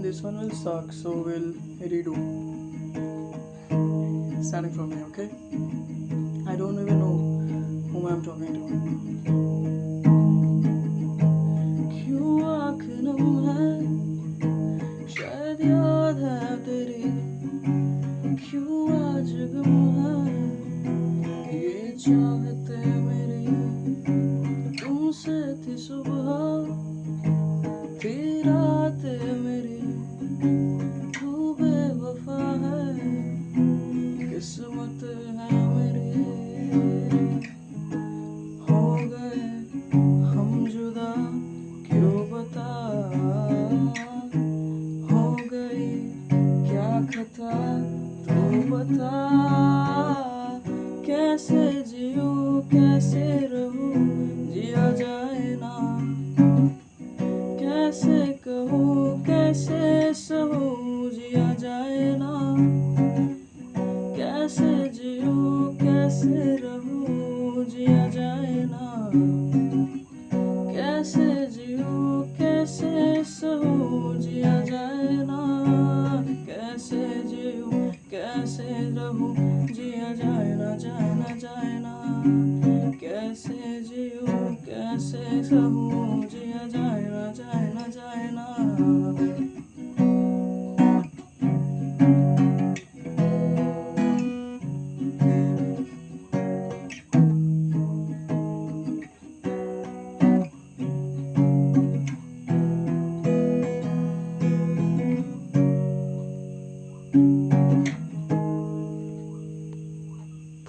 This one will suck, so we'll redo. Starting from here, okay? I don't even know whom I'm talking to. क्यों आँख नम है, शायद याद है तेरी, क्यों आज गम है, ये चाहते मेरी, तुमसे थी सुबह, थी रात मेरी, तू बेवफा है, किस्मत है मेरी, हो गए हम जुदा, क्यों बता, हो गई क्या खता, तू बता, कैसे जियूं कैसे रहूं, जिया जाए ना, कैसे कहूँ कैसे सहूँ, जिया जाए ना, कैसे जियूं कैसे रहूं, जिया जाए ना, कैसे जियूं कैसे सहूं, जिया जाए ना, कैसे जियूं कैसे रहूं, जिया जाए ना, जाए ना, जाए ना, कैसे जियूं कैसे सहूं,